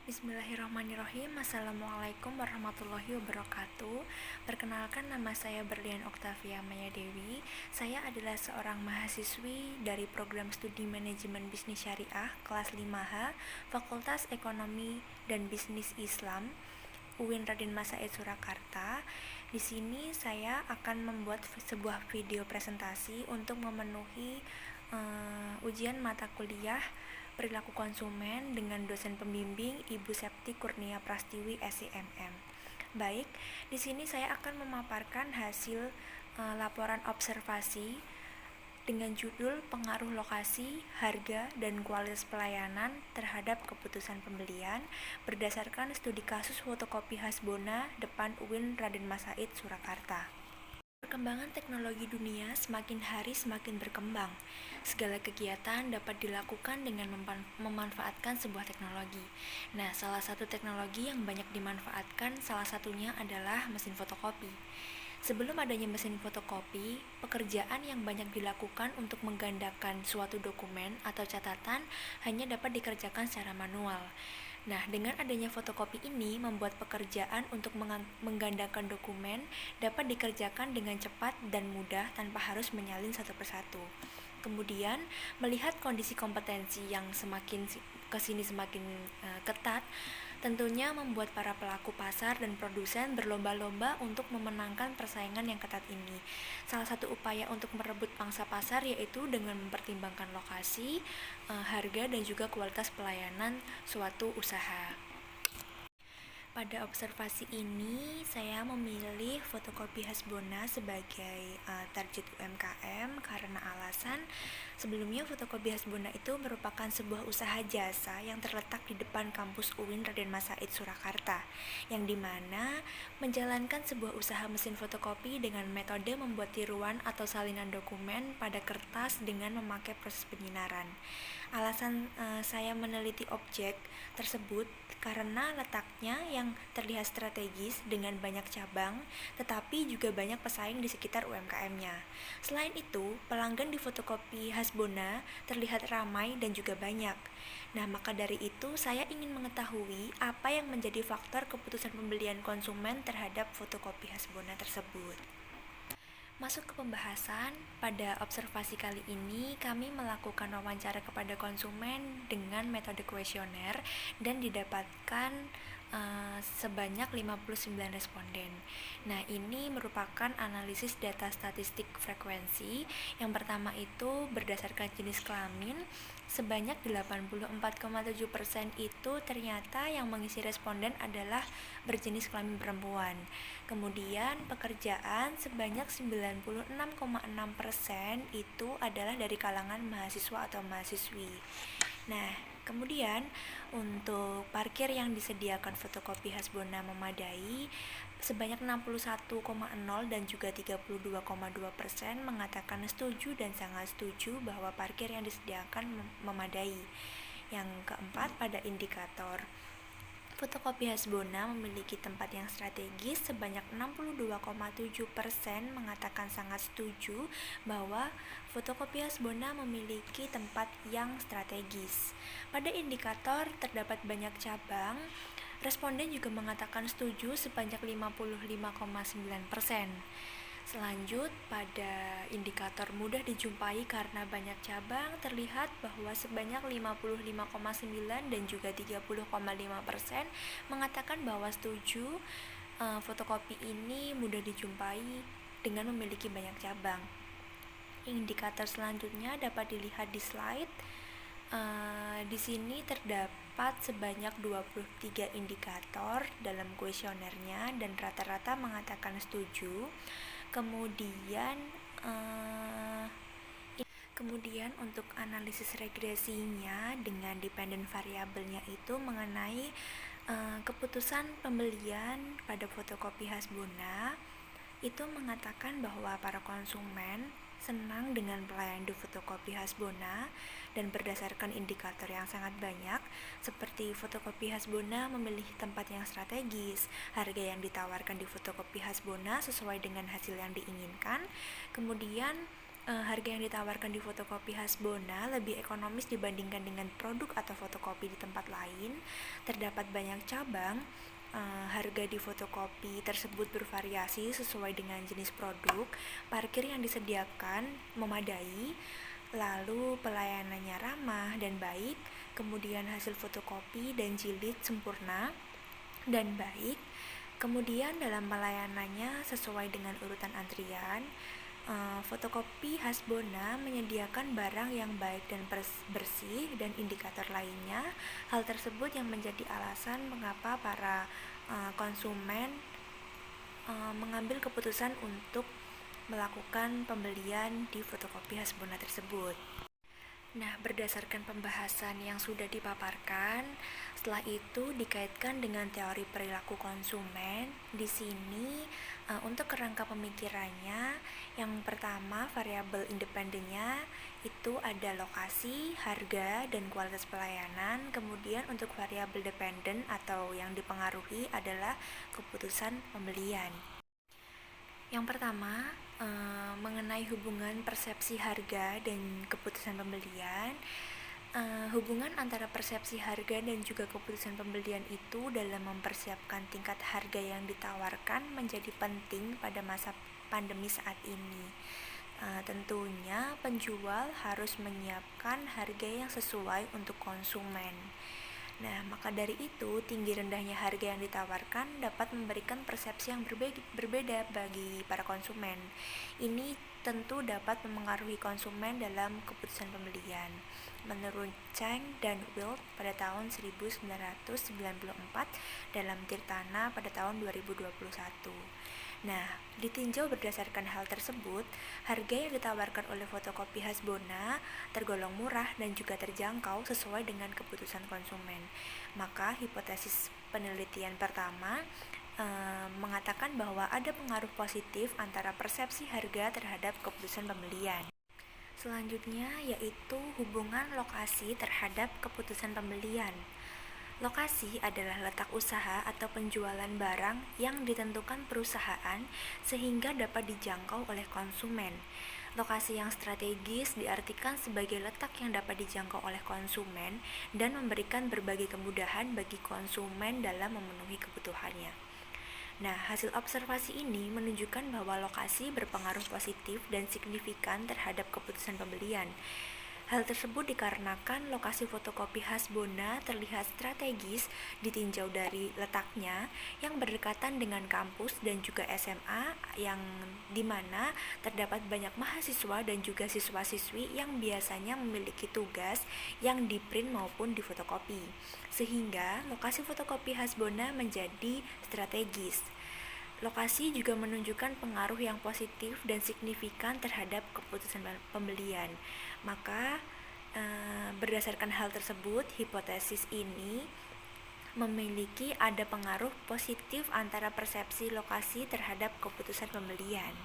Bismillahirrahmanirrahim. Assalamualaikum warahmatullahi wabarakatuh. Perkenalkan, nama saya Berlian Oktavia Maya Dewi. Saya adalah seorang mahasiswi dari program studi manajemen bisnis syariah kelas 5H, Fakultas Ekonomi dan Bisnis Islam, UIN Raden Mas Said Surakarta. Di sini saya akan membuat sebuah video presentasi untuk memenuhi ujian mata kuliah perilaku konsumen dengan dosen pembimbing Ibu Septi Kurnia Prastiwi SIMM. Baik, di sini saya akan memaparkan hasil laporan observasi dengan judul pengaruh lokasi, harga, dan kualitas pelayanan terhadap keputusan pembelian berdasarkan studi kasus fotokopi Hasbona depan UIN Raden Mas Said Surakarta. Perkembangan teknologi dunia semakin hari semakin berkembang. Segala kegiatan dapat dilakukan dengan memanfaatkan sebuah teknologi. Nah, salah satu teknologi yang banyak dimanfaatkan salah satunya adalah mesin fotokopi. Sebelum adanya mesin fotokopi, pekerjaan yang banyak dilakukan untuk menggandakan suatu dokumen atau catatan hanya dapat dikerjakan secara manual. Nah, dengan adanya fotokopi ini membuat pekerjaan untuk menggandakan dokumen dapat dikerjakan dengan cepat dan mudah tanpa harus menyalin satu persatu. Kemudian, melihat kondisi kompetensi yang semakin kesini semakin ketat, tentunya membuat para pelaku pasar dan produsen berlomba-lomba untuk memenangkan persaingan yang ketat ini. Salah satu upaya untuk merebut pangsa pasar yaitu dengan mempertimbangkan lokasi, harga, dan juga kualitas pelayanan suatu usaha. Pada observasi ini, saya memilih fotokopi Hasbona sebagai target UMKM karena alasan sebelumnya fotokopi Hasbona itu merupakan sebuah usaha jasa yang terletak di depan kampus UIN Raden Mas Said Surakarta, yang dimana menjalankan sebuah usaha mesin fotokopi dengan metode membuat tiruan atau salinan dokumen pada kertas dengan memakai proses penyinaran. Alasan saya meneliti objek tersebut karena letaknya yang terlihat strategis dengan banyak cabang, tetapi juga banyak pesaing di sekitar UMKM-nya. Selain itu, pelanggan di fotokopi Hasbona terlihat ramai dan juga banyak. Nah, maka dari itu saya ingin mengetahui apa yang menjadi faktor keputusan pembelian konsumen terhadap fotokopi Hasbona tersebut. Masuk ke pembahasan, pada observasi kali ini kami melakukan wawancara kepada konsumen dengan metode kuesioner dan didapatkan sebanyak 59 responden. Nah, ini merupakan analisis data statistik frekuensi. Yang pertama itu berdasarkan jenis kelamin, sebanyak 84,7% itu ternyata yang mengisi responden adalah berjenis kelamin perempuan. Kemudian pekerjaan sebanyak 96,6% itu adalah dari kalangan mahasiswa atau mahasiswi. Nah, kemudian untuk parkir yang disediakan fotokopi Hasbona memadai, sebanyak 61,0 dan juga 32,2% mengatakan setuju dan sangat setuju bahwa parkir yang disediakan memadai. Yang keempat, pada indikator fotokopi Hasbona memiliki tempat yang strategis, sebanyak 62,7% mengatakan sangat setuju bahwa fotokopi Hasbona memiliki tempat yang strategis. Pada indikator terdapat banyak cabang, responden juga mengatakan setuju sebanyak 55,9%. Selanjut, pada indikator mudah dijumpai karena banyak cabang, terlihat bahwa sebanyak 55,9 dan juga 30,5% mengatakan bahwa setuju fotokopi ini mudah dijumpai dengan memiliki banyak cabang. Indikator selanjutnya dapat dilihat di slide. Di sini terdapat sebanyak 23 indikator dalam kuesionernya dan rata-rata mengatakan setuju. Kemudian untuk analisis regresinya dengan dependent variabelnya itu mengenai keputusan pembelian pada fotokopi Hasbona itu mengatakan bahwa para konsumen senang dengan pelayanan di fotokopi Hasbona dan berdasarkan indikator yang sangat banyak seperti fotokopi Hasbona memilih tempat yang strategis, harga yang ditawarkan di fotokopi Hasbona sesuai dengan hasil yang diinginkan, kemudian harga yang ditawarkan di fotokopi Hasbona lebih ekonomis dibandingkan dengan produk atau fotokopi di tempat lain. Terdapat banyak cabang. Harga di fotokopi tersebut bervariasi sesuai dengan jenis produk, parkir yang disediakan memadai, lalu pelayanannya ramah dan baik, kemudian hasil fotokopi dan jilid sempurna dan baik, kemudian dalam pelayanannya sesuai dengan urutan antrian. Fotokopi Hasbona menyediakan barang yang baik dan bersih dan indikator lainnya. Hal tersebut yang menjadi alasan mengapa para konsumen mengambil keputusan untuk melakukan pembelian di fotokopi Hasbona tersebut. Nah, berdasarkan pembahasan yang sudah dipaparkan, setelah itu dikaitkan dengan teori perilaku konsumen. Di sini untuk kerangka pemikirannya, yang pertama variabel independennya itu ada lokasi, harga, dan kualitas pelayanan. Kemudian untuk variabel dependen atau yang dipengaruhi adalah keputusan pembelian. Yang pertama, mengenai hubungan persepsi harga dan keputusan pembelian. Hubungan antara persepsi harga dan juga keputusan pembelian itu dalam mempersiapkan tingkat harga yang ditawarkan menjadi penting pada masa pandemi saat ini. Tentunya penjual harus menyiapkan harga yang sesuai untuk konsumen. Nah, maka dari itu, tinggi rendahnya harga yang ditawarkan dapat memberikan persepsi yang berbeda bagi para konsumen. Ini tentu dapat memengaruhi konsumen dalam keputusan pembelian. Menurut Cheng dan Wild pada tahun 1994 dalam Tirtana pada tahun 2021. Nah, ditinjau berdasarkan hal tersebut, harga yang ditawarkan oleh fotokopi Hasbona tergolong murah dan juga terjangkau sesuai dengan keputusan konsumen. Maka hipotesis penelitian pertama mengatakan bahwa ada pengaruh positif antara persepsi harga terhadap keputusan pembelian. Selanjutnya yaitu hubungan lokasi terhadap keputusan pembelian. Lokasi adalah letak usaha atau penjualan barang yang ditentukan perusahaan sehingga dapat dijangkau oleh konsumen. Lokasi yang strategis diartikan sebagai letak yang dapat dijangkau oleh konsumen dan memberikan berbagai kemudahan bagi konsumen dalam memenuhi kebutuhannya. Nah, hasil observasi ini menunjukkan bahwa lokasi berpengaruh positif dan signifikan terhadap keputusan pembelian. Hal tersebut dikarenakan lokasi fotokopi Hasbona terlihat strategis ditinjau dari letaknya yang berdekatan dengan kampus dan juga SMA yang dimana terdapat banyak mahasiswa dan juga siswa-siswi yang biasanya memiliki tugas yang di-print maupun difotokopi, sehingga lokasi fotokopi Hasbona menjadi strategis. Lokasi juga menunjukkan pengaruh yang positif dan signifikan terhadap keputusan pembelian. Maka berdasarkan hal tersebut, hipotesis ini memiliki ada pengaruh positif antara persepsi lokasi terhadap keputusan pembelian.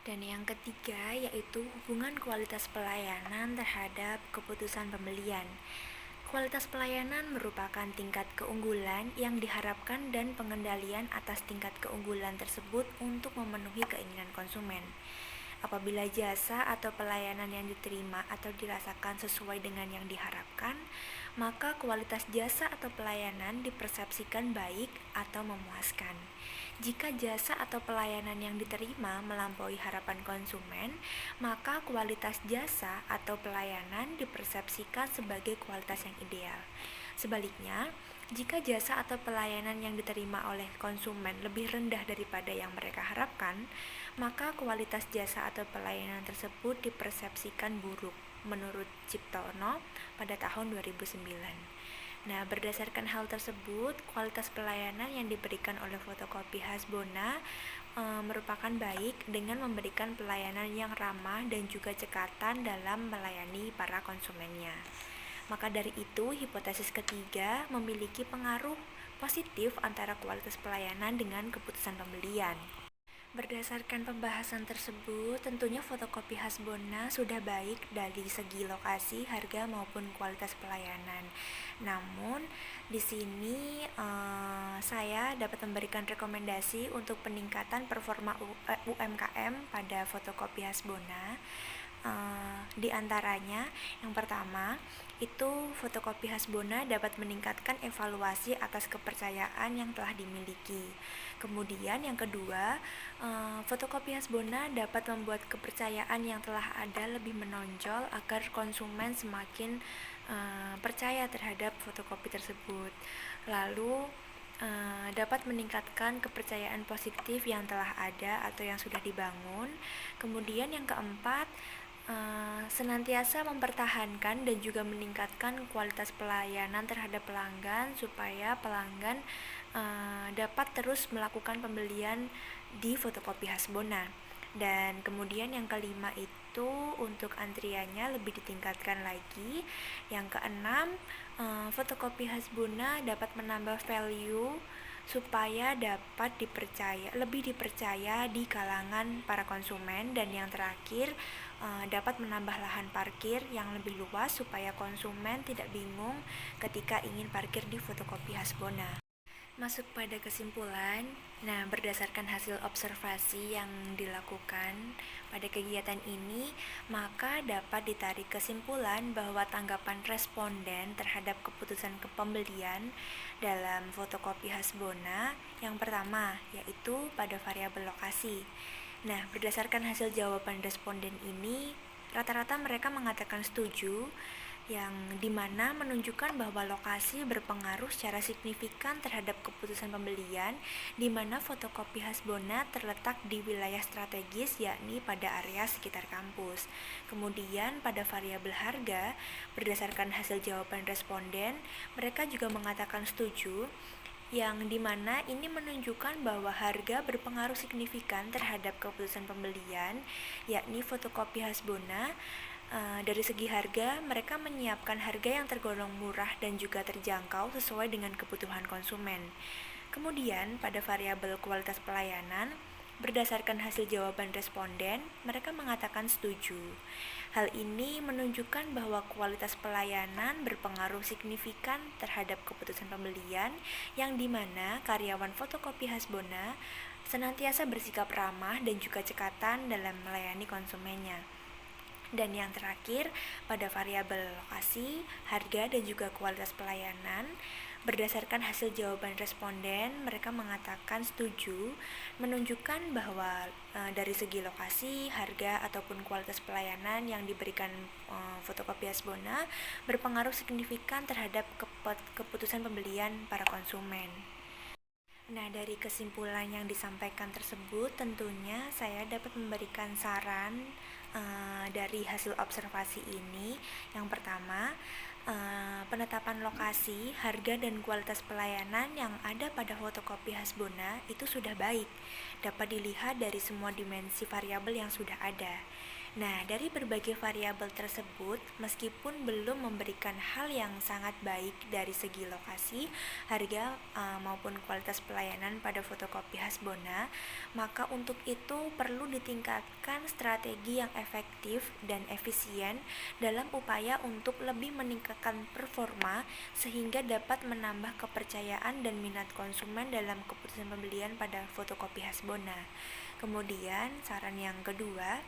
Dan yang ketiga yaitu hubungan kualitas pelayanan terhadap keputusan pembelian. Kualitas pelayanan merupakan tingkat keunggulan yang diharapkan dan pengendalian atas tingkat keunggulan tersebut untuk memenuhi keinginan konsumen. Apabila jasa atau pelayanan yang diterima atau dirasakan sesuai dengan yang diharapkan, maka kualitas jasa atau pelayanan dipersepsikan baik atau memuaskan. Jika jasa atau pelayanan yang diterima melampaui harapan konsumen, maka kualitas jasa atau pelayanan dipersepsikan sebagai kualitas yang ideal. Sebaliknya, jika jasa atau pelayanan yang diterima oleh konsumen lebih rendah daripada yang mereka harapkan, maka kualitas jasa atau pelayanan tersebut dipersepsikan buruk, menurut Ciptono pada tahun 2009. Nah, berdasarkan hal tersebut, kualitas pelayanan yang diberikan oleh fotokopi Hasbona merupakan baik dengan memberikan pelayanan yang ramah dan juga cekatan dalam melayani para konsumennya. Maka dari itu, hipotesis ketiga memiliki pengaruh positif antara kualitas pelayanan dengan keputusan pembelian. Berdasarkan pembahasan tersebut, tentunya fotokopi Hasbona sudah baik dari segi lokasi, harga maupun kualitas pelayanan. Namun, di sini saya dapat memberikan rekomendasi untuk peningkatan performa UMKM pada fotokopi Hasbona. Di antaranya, yang pertama, itu fotokopi Hasbona dapat meningkatkan evaluasi atas kepercayaan yang telah dimiliki. Kemudian yang kedua, fotokopi Hasbona dapat membuat kepercayaan yang telah ada lebih menonjol agar konsumen semakin percaya terhadap fotokopi tersebut. Lalu dapat meningkatkan kepercayaan positif yang telah ada atau yang sudah dibangun. Kemudian yang keempat, senantiasa mempertahankan dan juga meningkatkan kualitas pelayanan terhadap pelanggan supaya pelanggan dapat terus melakukan pembelian di fotokopi Hasbona. Dan kemudian yang kelima itu untuk antriannya lebih ditingkatkan lagi. Yang keenam, fotokopi Hasbona dapat menambah value supaya dapat lebih dipercaya di kalangan para konsumen. Dan yang terakhir, dapat menambah lahan parkir yang lebih luas supaya konsumen tidak bingung ketika ingin parkir di fotokopi Hasbona. Masuk pada kesimpulan, berdasarkan hasil observasi yang dilakukan pada kegiatan ini, maka dapat ditarik kesimpulan bahwa tanggapan responden terhadap keputusan pembelian dalam fotokopi Hasbona yang pertama, yaitu pada variabel lokasi. Berdasarkan hasil jawaban responden ini, rata-rata mereka mengatakan setuju, yang dimana menunjukkan bahwa lokasi berpengaruh secara signifikan terhadap keputusan pembelian, dimana fotokopi Hasbona terletak di wilayah strategis, yakni pada area sekitar kampus. Kemudian pada variabel harga, berdasarkan hasil jawaban responden, mereka juga mengatakan setuju, yang dimana ini menunjukkan bahwa harga berpengaruh signifikan terhadap keputusan pembelian, yakni fotokopi Hasbona. Dari segi harga, mereka menyiapkan harga yang tergolong murah dan juga terjangkau sesuai dengan kebutuhan konsumen. Kemudian pada variabel kualitas pelayanan, berdasarkan hasil jawaban responden, mereka mengatakan setuju. Hal ini menunjukkan bahwa kualitas pelayanan berpengaruh signifikan terhadap keputusan pembelian, yang dimana karyawan fotokopi Hasbona senantiasa bersikap ramah dan juga cekatan dalam melayani konsumennya. Dan yang terakhir, pada variabel lokasi, harga, dan juga kualitas pelayanan, berdasarkan hasil jawaban responden, mereka mengatakan setuju, menunjukkan bahwa dari segi lokasi, harga, ataupun kualitas pelayanan yang diberikan fotokopi Hasbona berpengaruh signifikan terhadap keputusan pembelian para konsumen. Dari kesimpulan yang disampaikan tersebut, tentunya saya dapat memberikan saran dari hasil observasi ini. Yang pertama, penetapan lokasi, harga, dan kualitas pelayanan yang ada pada fotokopi Hasbona itu sudah baik, dapat dilihat dari semua dimensi variabel yang sudah ada. Dari berbagai variabel tersebut, meskipun belum memberikan hal yang sangat baik dari segi lokasi, harga, maupun kualitas pelayanan pada fotokopi Hasbona, maka untuk itu perlu ditingkatkan strategi yang efektif dan efisien dalam upaya untuk lebih meningkatkan performa sehingga dapat menambah kepercayaan dan minat konsumen dalam keputusan pembelian pada fotokopi Hasbona. Kemudian saran yang kedua,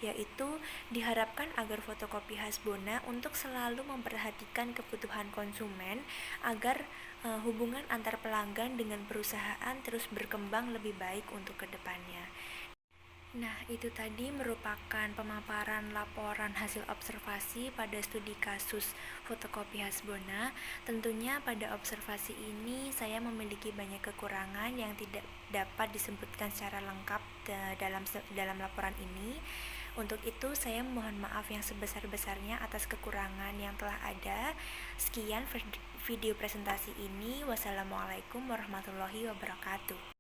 yaitu diharapkan agar fotokopi Hasbona untuk selalu memperhatikan kebutuhan konsumen agar hubungan antar pelanggan dengan perusahaan terus berkembang lebih baik untuk kedepannya. Itu tadi merupakan pemaparan laporan hasil observasi pada studi kasus fotokopi Hasbona. Tentunya pada observasi ini saya memiliki banyak kekurangan yang tidak dapat disebutkan secara lengkap dalam laporan ini. Untuk itu saya mohon maaf yang sebesar-besarnya atas kekurangan yang telah ada. Sekian video presentasi ini. Wassalamualaikum warahmatullahi wabarakatuh.